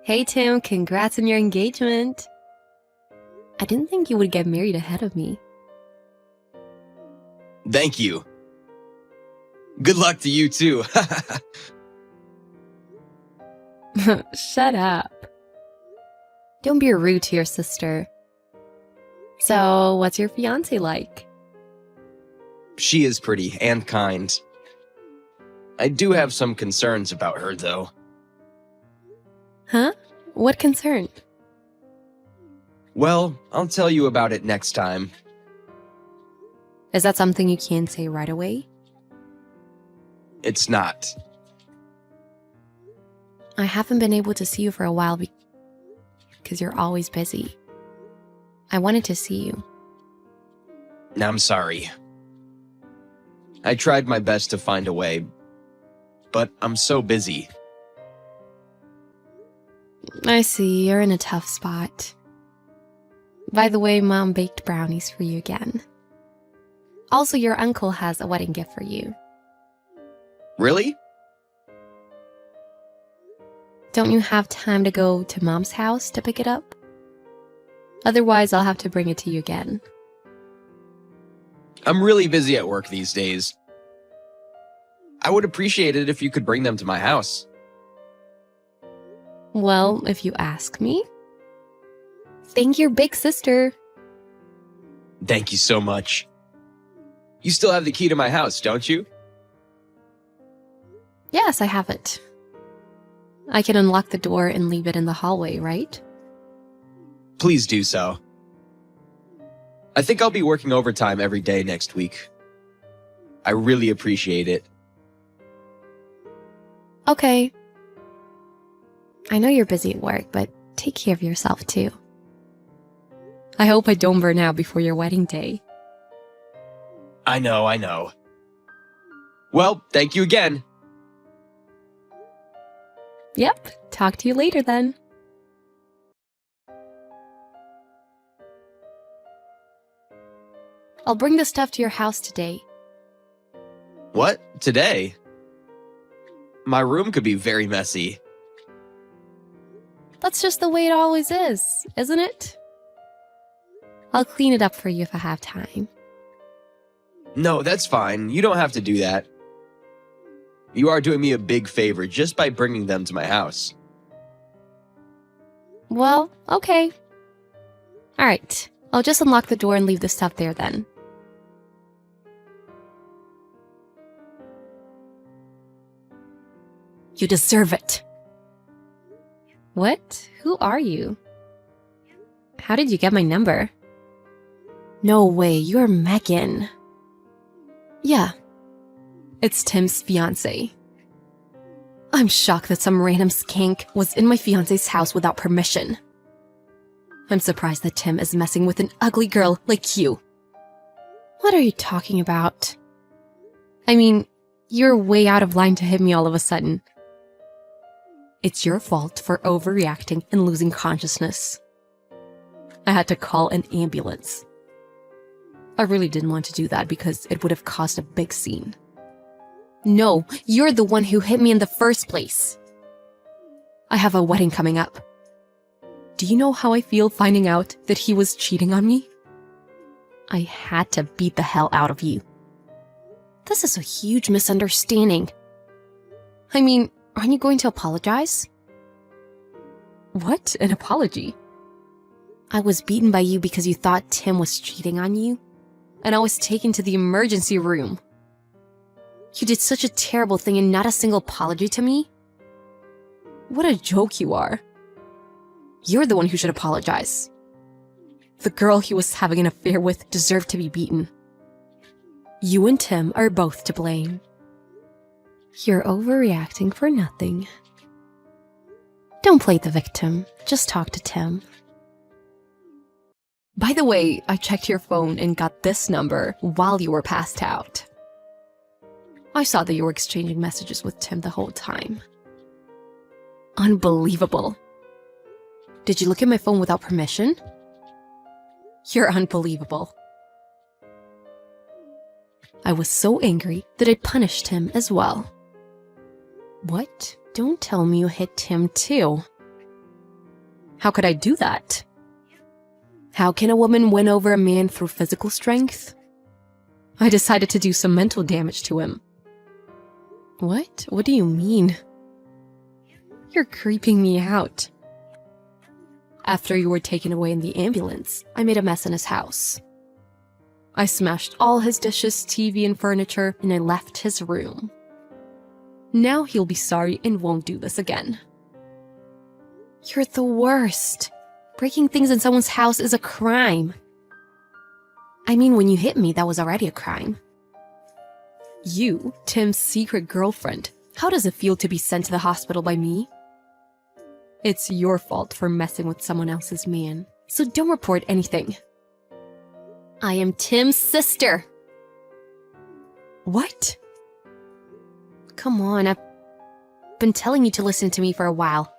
Hey Tim, congrats on your engagement. I didn't think you would get married ahead of me. Thank you. Good luck to you too. Shut up. Don't be rude to your sister. So, what's your fiancé like? She is pretty and kind. I do have some concerns about her though. Huh? What concern? Well, I'll tell you about it next time. Is that something you can't say right away? It's not. I haven't been able to see you for a while because you're always busy. I wanted to see you. I'm sorry. I tried my best to find a way, but I'm so busy. I see, you're in a tough spot. By the way, Mom baked brownies for you again. Also, your uncle has a wedding gift for you. Really? Don't you have time to go to Mom's house to pick it up? Otherwise, I'll have to bring it to you again. I'm really busy at work these days. I would appreciate it if you could bring them to my house. Well, if you ask me. Thank your big sister. Thank you so much. You still have the key to my house, don't you? Yes, I have it. I can unlock the door and leave it in the hallway, right? Please do so. I think I'll be working overtime every day next week. I really appreciate it. Okay. I know you're busy at work, but take care of yourself too. I hope I don't burn out before your wedding day. I know. Well, thank you again. Yep, talk to you later then. I'll bring the stuff to your house today. What? Today? My room could be very messy. That's just the way it always is, isn't it? I'll clean it up for you if I have time. No, that's fine. You don't have to do that. You are doing me a big favor just by bringing them to my house. Well, okay. Alright, I'll just unlock the door and leave the stuff there then. You deserve it. What? Who are you? How did you get my number? No way, you're Megan. Yeah, it's Tim's fiancé. I'm shocked that some random skank was in my fiancé's house without permission. I'm surprised that Tim is messing with an ugly girl like you. What are you talking about? I mean, you're way out of line to hit me all of a sudden. It's your fault for overreacting and losing consciousness. I had to call an ambulance. I really didn't want to do that because it would have caused a big scene. No, you're the one who hit me in the first place. I have a wedding coming up. Do you know how I feel finding out that he was cheating on me? I had to beat the hell out of you. This is a huge misunderstanding. I mean, aren't you going to apologize? What? An apology? I was beaten by you because you thought Tim was cheating on you, and I was taken to the emergency room. You did such a terrible thing and not a single apology to me? What a joke you are. You're the one who should apologize. The girl he was having an affair with deserved to be beaten. You and Tim are both to blame. You're overreacting for nothing. Don't play the victim. Just talk to Tim. By the way, I checked your phone and got this number while you were passed out. I saw that you were exchanging messages with Tim the whole time. Unbelievable. Did you look at my phone without permission? You're unbelievable. I was so angry that I punished him as well. What? Don't tell me you hit Tim too. How could I do that? How can a woman win over a man through physical strength? I decided to do some mental damage to him. What? What do you mean? You're creeping me out. After you were taken away in the ambulance, I made a mess in his house. I smashed all his dishes, TV, and furniture, and I left his room. Now he'll be sorry and won't do this again. You're the worst. Breaking things in someone's house is a crime. I mean, when you hit me, that was already a crime. You, Tim's secret girlfriend, how does it feel to be sent to the hospital by me? It's your fault for messing with someone else's man, so don't report anything. I am Tim's sister. What? Come on, I've been telling you to listen to me for a while.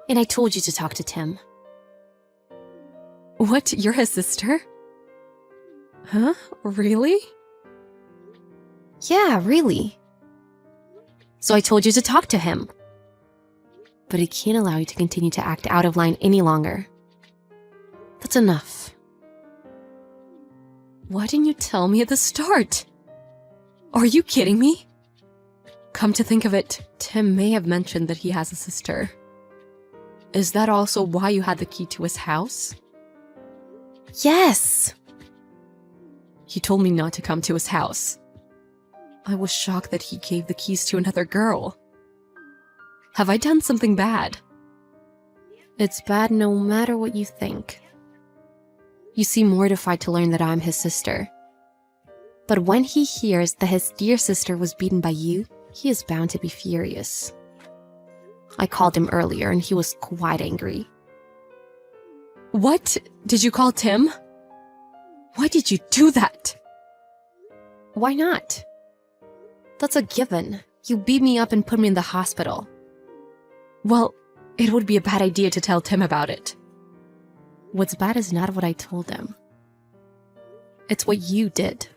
And I told you to talk to Tim. What? You're his sister? Huh? Really? Yeah, really. So I told you to talk to him. But I can't allow you to continue to act out of line any longer. That's enough. Why didn't you tell me at the start? Are you kidding me? Come to think of it, Tim may have mentioned that he has a sister. Is that also why you had the key to his house? Yes! He told me not to come to his house. I was shocked that he gave the keys to another girl. Have I done something bad? It's bad no matter what you think. You seem mortified to learn that I'm his sister. But when he hears that his dear sister was beaten by you, he is bound to be furious. I called him earlier and he was quite angry. What? Did you call Tim? Why did you do that? Why not? That's a given. You beat me up and put me in the hospital. Well, it would be a bad idea to tell Tim about it. What's bad is not what I told him. It's what you did.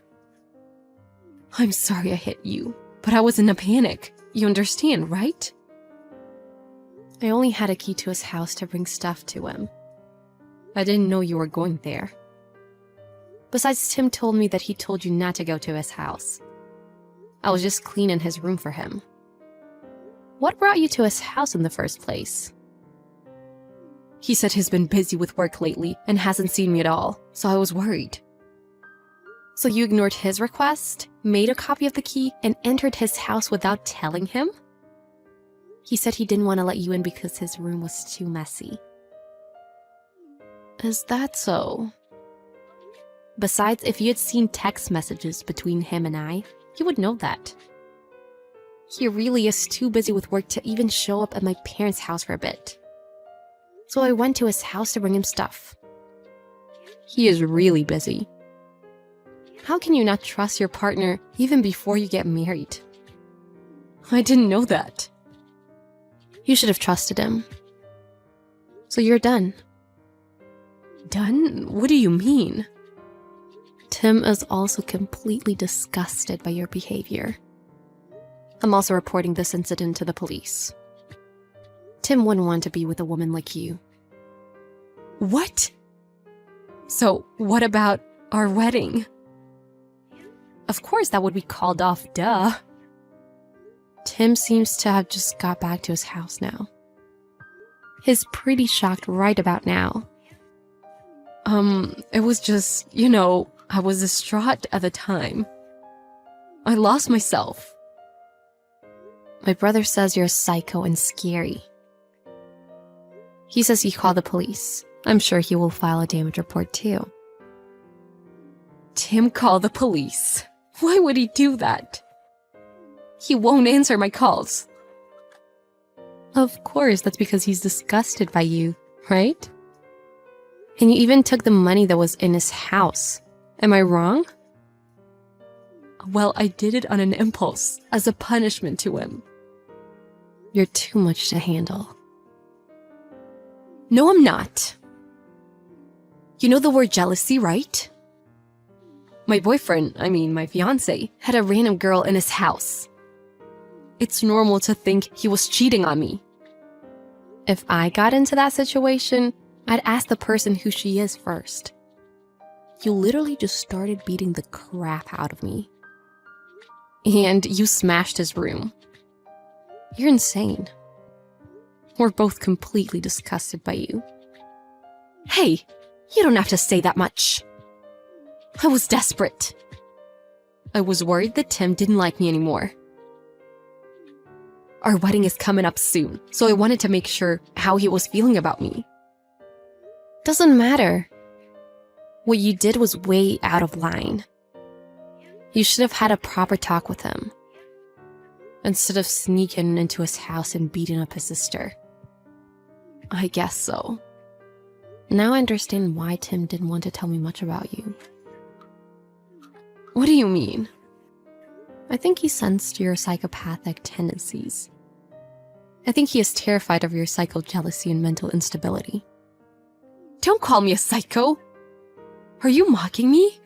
I'm sorry I hit you, but I was in a panic. You understand, right? I only had a key to his house to bring stuff to him. I didn't know you were going there. Besides, Tim told me that he told you not to go to his house. I was just cleaning his room for him. What brought you to his house in the first place? He said he's been busy with work lately and hasn't seen me at all, so I was worried. So you ignored his request, made a copy of the key, and entered his house without telling him? He said he didn't want to let you in because his room was too messy. Is that so? Besides, if you had seen text messages between him and I, you would know that. He really is too busy with work to even show up at my parents' house for a bit. So I went to his house to bring him stuff. He is really busy. How can you not trust your partner even before you get married? I didn't know that. You should have trusted him. So you're done. Done? What do you mean? Tim is also completely disgusted by your behavior. I'm also reporting this incident to the police. Tim wouldn't want to be with a woman like you. What? So, what about our wedding? Of course that would be called off, duh. Tim seems to have just got back to his house now. He's pretty shocked right about now. It was just, I was distraught at the time. I lost myself. My brother says you're psycho and scary. He says he called the police. I'm sure he will file a damage report too. Tim called the police. Why would he do that? He won't answer my calls. Of course, that's because he's disgusted by you, right? And you even took the money that was in his house. Am I wrong? Well, I did it on an impulse, as a punishment to him. You're too much to handle. No, I'm not. You know the word jealousy, right? My boyfriend, my fiancé, had a random girl in his house. It's normal to think he was cheating on me. If I got into that situation, I'd ask the person who she is first. You literally just started beating the crap out of me. And you smashed his room. You're insane. We're both completely disgusted by you. Hey, you don't have to say that much. I was desperate. I was worried that Tim didn't like me anymore. Our wedding is coming up soon, so I wanted to make sure how he was feeling about me. Doesn't matter. What you did was way out of line. You should have had a proper talk with him, instead of sneaking into his house and beating up his sister. I guess so. Now I understand why Tim didn't want to tell me much about you. What do you mean? I think he sensed your psychopathic tendencies. I think he is terrified of your psycho jealousy and mental instability. Don't call me a psycho! Are you mocking me?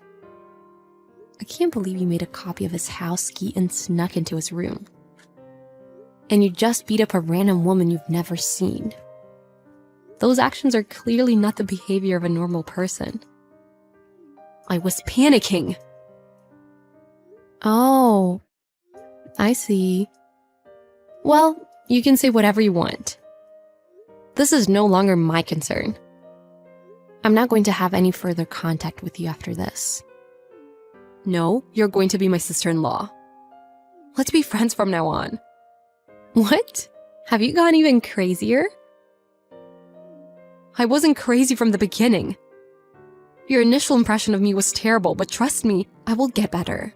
I can't believe you made a copy of his house key and snuck into his room. And you just beat up a random woman you've never seen. Those actions are clearly not the behavior of a normal person. I was panicking. Oh, I see. Well, you can say whatever you want. This is no longer my concern. I'm not going to have any further contact with you after this. No, you're going to be my sister-in-law. Let's be friends from now on. What? Have you gone even crazier? I wasn't crazy from the beginning. Your initial impression of me was terrible, but trust me, I will get better.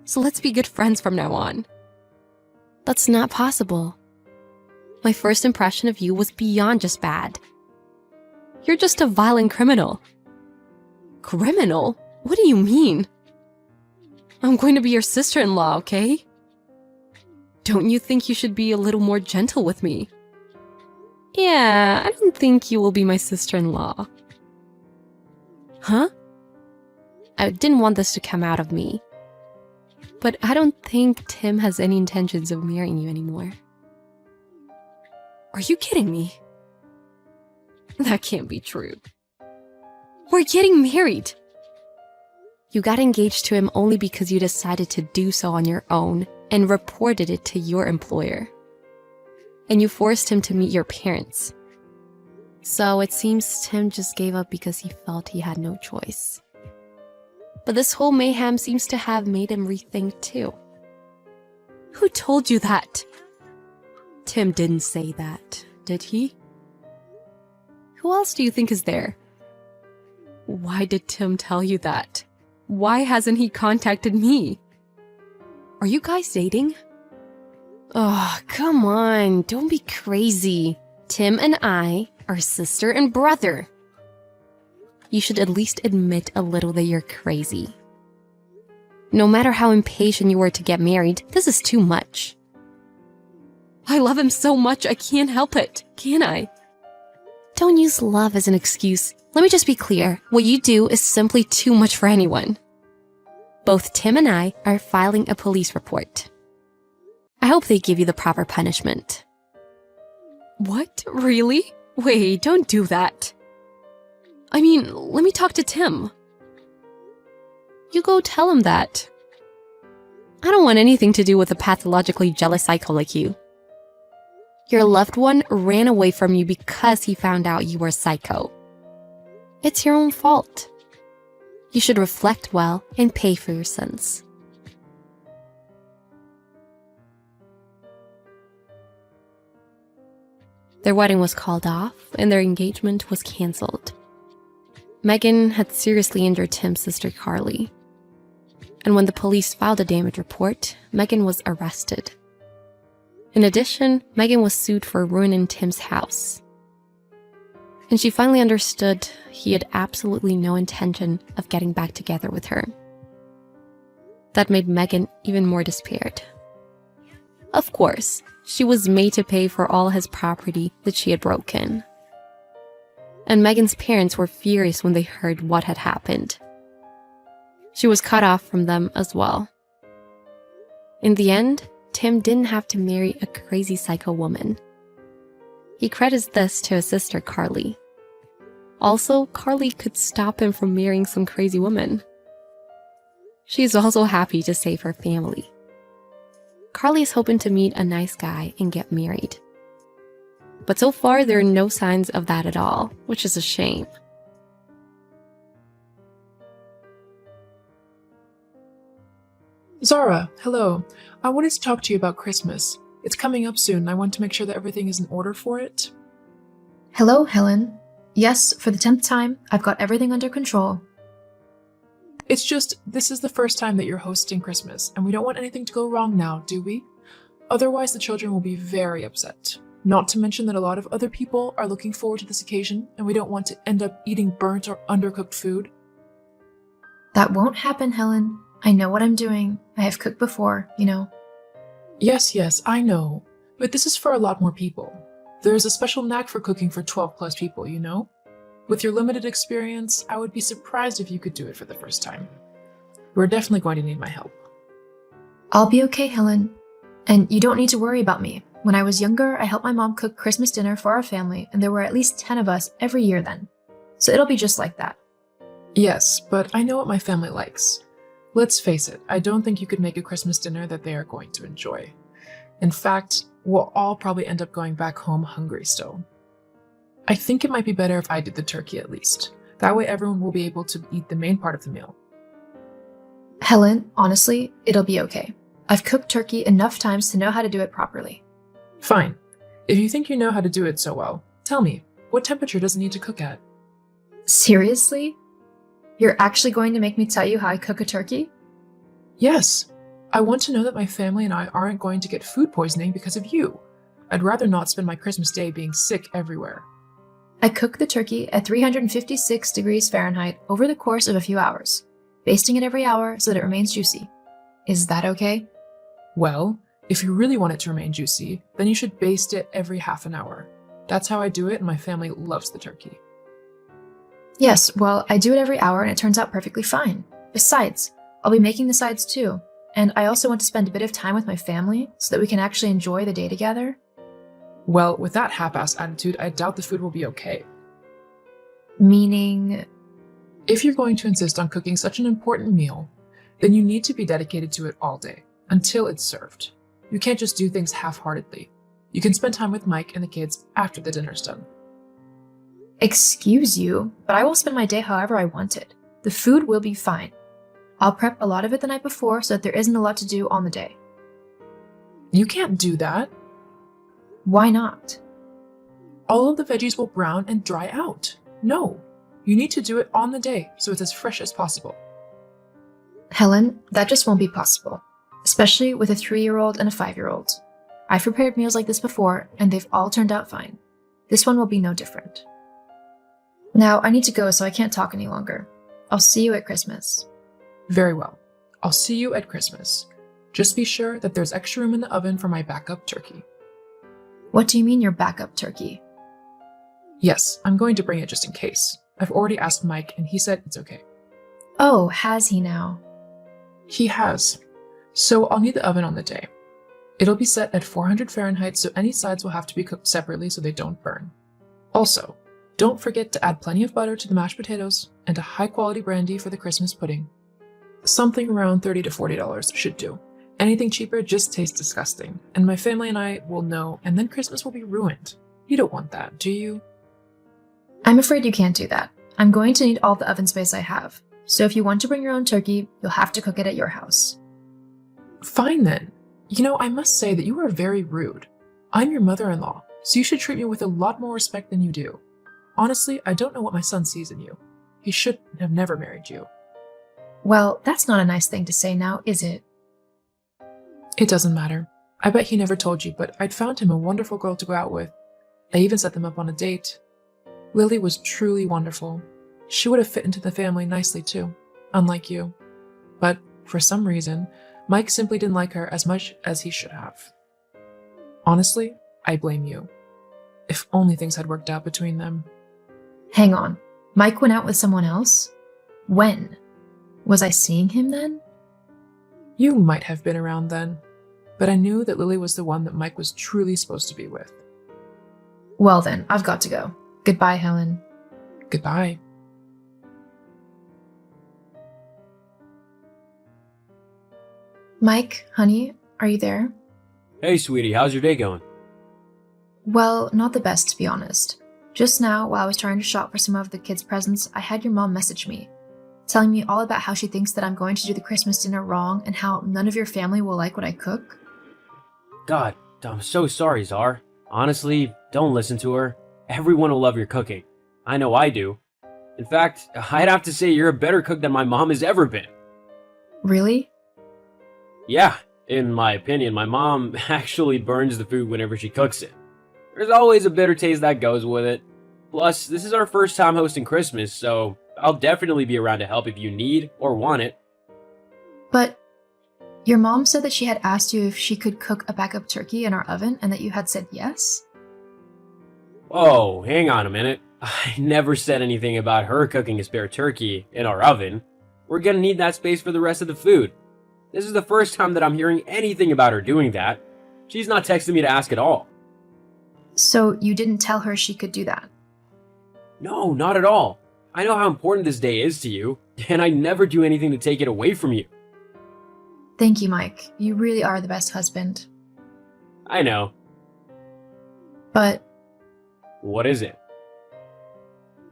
So let's be good friends from now on. That's not possible. My first impression of you was beyond just bad. You're just a violent criminal. Criminal? What do you mean? I'm going to be your sister-in-law, okay? Don't you think you should be a little more gentle with me? Yeah, I don't think you will be my sister-in-law. Huh? I didn't want this to come out of me. But I don't think Tim has any intentions of marrying you anymore. Are you kidding me? That can't be true. We're getting married. You got engaged to him only because you decided to do so on your own and reported it to your employer. And you forced him to meet your parents. So it seems Tim just gave up because he felt he had no choice. But this whole mayhem seems to have made him rethink too. Who told you that? Tim didn't say that, did he? Who else do you think is there? Why did Tim tell you that? Why hasn't he contacted me? Are you guys dating? Oh, come on, don't be crazy. Tim and I are sister and brother. You should at least admit a little that you're crazy. No matter how impatient you were to get married, this is too much. I love him so much, I can't help it, can I? Don't use love as an excuse. Let me just be clear. What you do is simply too much for anyone. Both Tim and I are filing a police report. I hope they give you the proper punishment. What? Really? Wait, don't do that. I mean, let me talk to Tim. You go tell him that. I don't want anything to do with a pathologically jealous psycho like you. Your loved one ran away from you because he found out you were a psycho. It's your own fault. You should reflect well and pay for your sins. Their wedding was called off and their engagement was canceled. Megan had seriously injured Tim's sister Carly. And when the police filed a damage report, Megan was arrested. In addition, Megan was sued for ruining Tim's house. And she finally understood he had absolutely no intention of getting back together with her. That made Megan even more despaired. Of course, she was made to pay for all his property that she had broken. And Megan's parents were furious when they heard what had happened. She was cut off from them as well. In the end, Tim didn't have to marry a crazy psycho woman. He credits this to his sister Carly. Also, Carly could stop him from marrying some crazy woman. She's also happy to save her family. Carly's hoping to meet a nice guy and get married. But so far, there are no signs of that at all, which is a shame. Zara, hello. I wanted to talk to you about Christmas. It's coming up soon, and I want to make sure that everything is in order for it. Hello, Helen. Yes, for the 10th time, I've got everything under control. It's just, this is the first time that you're hosting Christmas, and we don't want anything to go wrong now, do we? Otherwise, the children will be very upset. Not to mention that a lot of other people are looking forward to this occasion, and we don't want to end up eating burnt or undercooked food. That won't happen, Helen. I know what I'm doing. I have cooked before, you know. Yes, I know. But this is for a lot more people. There's a special knack for cooking for 12 plus people, you know? With your limited experience, I would be surprised if you could do it for the first time. We're definitely going to need my help. I'll be okay, Helen. And you don't need to worry about me. When I was younger, I helped my mom cook Christmas dinner for our family, and there were at least 10 of us every year then. So it'll be just like that. Yes, but I know what my family likes. Let's face it, I don't think you could make a Christmas dinner that they are going to enjoy. In fact, we'll all probably end up going back home hungry still. I think it might be better if I did the turkey at least. That way everyone will be able to eat the main part of the meal. Helen, honestly, it'll be okay. I've cooked turkey enough times to know how to do it properly. Fine. If you think you know how to do it so well, tell me, what temperature does it need to cook at? Seriously? You're actually going to make me tell you how I cook a turkey? Yes. I want to know that my family and I aren't going to get food poisoning because of you. I'd rather not spend my Christmas day being sick everywhere. I cook the turkey at 356 degrees Fahrenheit over the course of a few hours, basting it every hour so that it remains juicy. Is that okay? Well, if you really want it to remain juicy, then you should baste it every half an hour. That's how I do it, and my family loves the turkey. Yes, well, I do it every hour and it turns out perfectly fine. Besides, I'll be making the sides too, and I also want to spend a bit of time with my family so that we can actually enjoy the day together. Well, with that half-assed attitude, I doubt the food will be okay. Meaning? If you're going to insist on cooking such an important meal, then you need to be dedicated to it all day, until it's served. You can't just do things half-heartedly. You can spend time with Mike and the kids after the dinner's done. Excuse you, but I will spend my day however I want it. The food will be fine. I'll prep a lot of it the night before so that there isn't a lot to do on the day. You can't do that. Why not? All of the veggies will brown and dry out. No, you need to do it on the day so it's as fresh as possible. Helen, that just won't be possible, especially with a 3-year-old and a 5-year-old. I've prepared meals like this before, and they've all turned out fine. This one will be no different. Now, I need to go, so I can't talk any longer. I'll see you at Christmas. Very well. I'll see you at Christmas. Just be sure that there's extra room in the oven for my backup turkey. What do you mean your backup turkey? Yes, I'm going to bring it just in case. I've already asked Mike, and he said it's okay. Oh, has he now? He has. So I'll need the oven on the day. It'll be set at 400 Fahrenheit, so any sides will have to be cooked separately so they don't burn. Also, don't forget to add plenty of butter to the mashed potatoes and a high-quality brandy for the Christmas pudding. Something around $30 to $40 should do. Anything cheaper just tastes disgusting, and my family and I will know, and then Christmas will be ruined. You don't want that, do you? I'm afraid you can't do that. I'm going to need all the oven space I have, so if you want to bring your own turkey, you'll have to cook it at your house. Fine then. You know, I must say that you are very rude. I'm your mother-in-law, so you should treat me with a lot more respect than you do. Honestly, I don't know what my son sees in you. He should have never married you. Well, that's not a nice thing to say now, is it? It doesn't matter. I bet he never told you, but I'd found him a wonderful girl to go out with. I even set them up on a date. Lily was truly wonderful. She would have fit into the family nicely too, unlike you. But for some reason, Mike simply didn't like her as much as he should have. Honestly, I blame you. If only things had worked out between them. Hang on. Mike went out with someone else? When? Was I seeing him then? You might have been around then, but I knew that Lily was the one that Mike was truly supposed to be with. Well then, I've got to go. Goodbye, Helen. Goodbye. Mike, honey, are you there? Hey, sweetie, how's your day going? Well, not the best, to be honest. Just now, while I was trying to shop for some of the kids' presents, I had your mom message me, telling me all about how she thinks that I'm going to do the Christmas dinner wrong and how none of your family will like what I cook. God, I'm so sorry, Czar. Honestly, don't listen to her. Everyone will love your cooking. I know I do. In fact, I'd have to say you're a better cook than my mom has ever been. Really? Yeah, in my opinion, my mom actually burns the food whenever she cooks it. There's always a bitter taste that goes with it. Plus, this is our first time hosting Christmas, so I'll definitely be around to help if you need or want it. But your mom said that she had asked you if she could cook a backup turkey in our oven and that you had said yes? Oh, hang on a minute. I never said anything about her cooking a spare turkey in our oven. We're gonna need that space for the rest of the food. This is the first time that I'm hearing anything about her doing that. She's not texting me to ask at all. So you didn't tell her she could do that? No, not at all. I know how important this day is to you, and I never do anything to take it away from you. Thank you, Mike. You really are the best husband. I know. But, What is it?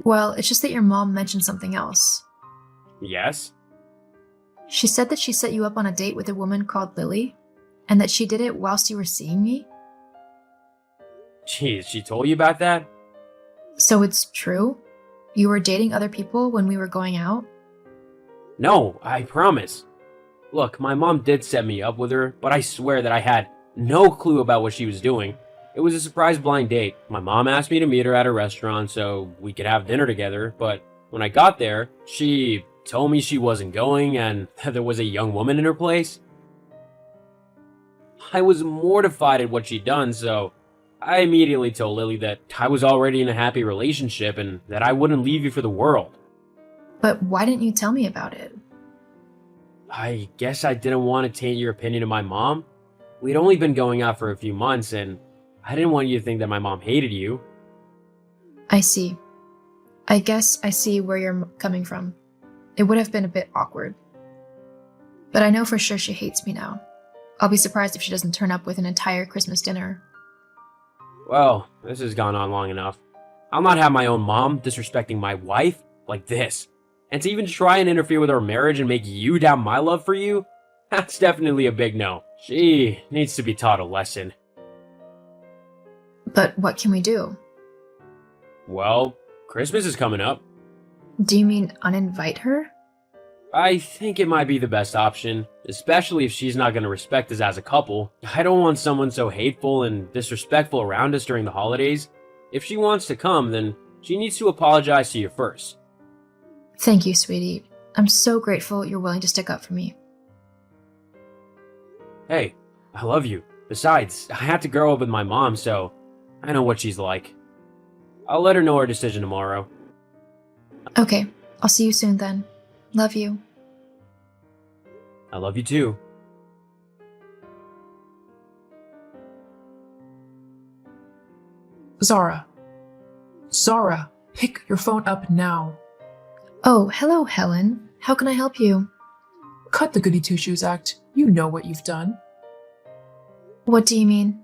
well, it's just that your mom mentioned something else. Yes? She said that she set you up on a date with a woman called Lily, and that she did it whilst you were seeing me? Jeez, she told you about that? So it's true? You were dating other people when we were going out? No, I promise. Look, my mom did set me up with her, but I swear that I had no clue about what she was doing. It was a surprise blind date. My mom asked me to meet her at a restaurant so we could have dinner together, but when I got there, she told me she wasn't going and that there was a young woman in her place. I was mortified at what she'd done, so I immediately told Lily that I was already in a happy relationship and that I wouldn't leave you for the world. But why didn't you tell me about it? I guess I didn't want to taint your opinion of my mom. We'd only been going out for a few months and I didn't want you to think that my mom hated you. I see. I guess I see where you're coming from. It would have been a bit awkward. But I know for sure she hates me now. I'll be surprised if she doesn't turn up with an entire Christmas dinner. Well, this has gone on long enough. I'll not have my own mom disrespecting my wife like this. And to even try and interfere with our marriage and make you doubt my love for you, that's definitely a big no. She needs to be taught a lesson. But what can we do? Well, Christmas is coming up. Do you mean uninvite her? I think it might be the best option, especially if she's not going to respect us as a couple. I don't want someone so hateful and disrespectful around us during the holidays. If she wants to come, then she needs to apologize to you first. Thank you, sweetie. I'm so grateful you're willing to stick up for me. Hey, I love you. Besides, I had to grow up with my mom, so I know what she's like. I'll let her know her decision tomorrow. Okay, I'll see you soon then. Love you. I love you too. Zara. Zara, pick your phone up now. Oh, hello, Helen. How can I help you? Cut the goody two-shoes act. You know what you've done. What do you mean?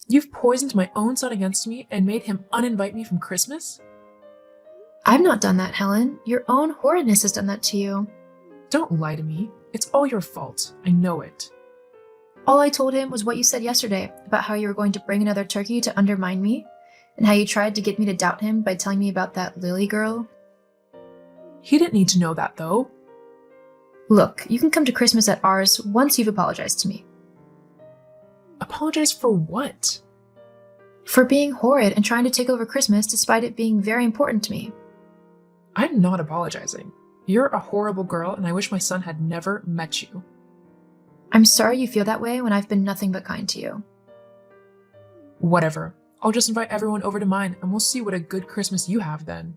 You've poisoned my own son against me and made him uninvite me from Christmas? I've not done that, Helen. Your own horridness has done that to you. Don't lie to me. It's all your fault. I know it. All I told him was what you said yesterday about how you were going to bring another turkey to undermine me, and how you tried to get me to doubt him by telling me about that Lily girl. He didn't need to know that, though. Look, you can come to Christmas at ours once you've apologized to me. Apologize for what? For being horrid and trying to take over Christmas despite it being very important to me. I'm not apologizing. You're a horrible girl, and I wish my son had never met you. I'm sorry you feel that way when I've been nothing but kind to you. Whatever. I'll just invite everyone over to mine, and we'll see what a good Christmas you have then.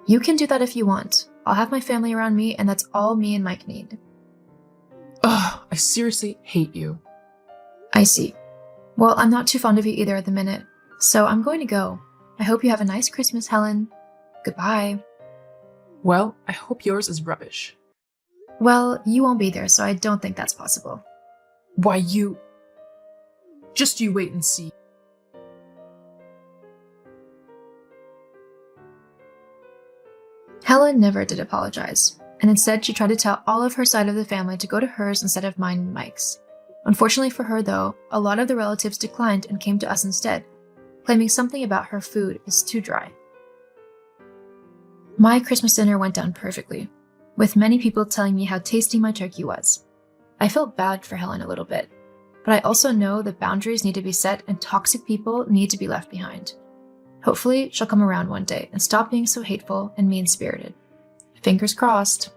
You can do that if you want. I'll have my family around me, and that's all me and Mike need. Ugh, I seriously hate you. I see. Well, I'm not too fond of you either at the minute, So I'm going to go. I hope you have a nice Christmas, Helen. Goodbye. Well, I hope yours is rubbish. Well, you won't be there, so I don't think that's possible. Why, you... Just you wait and see. Helen never did apologize, and instead she tried to tell all of her side of the family to go to hers instead of mine and Mike's. Unfortunately for her, though, a lot of the relatives declined and came to us instead, claiming something about her food is too dry. My Christmas dinner went down perfectly, with many people telling me how tasty my turkey was. I felt bad for Helen a little bit, but I also know that boundaries need to be set and toxic people need to be left behind. Hopefully, she'll come around one day and stop being so hateful and mean-spirited. Fingers crossed.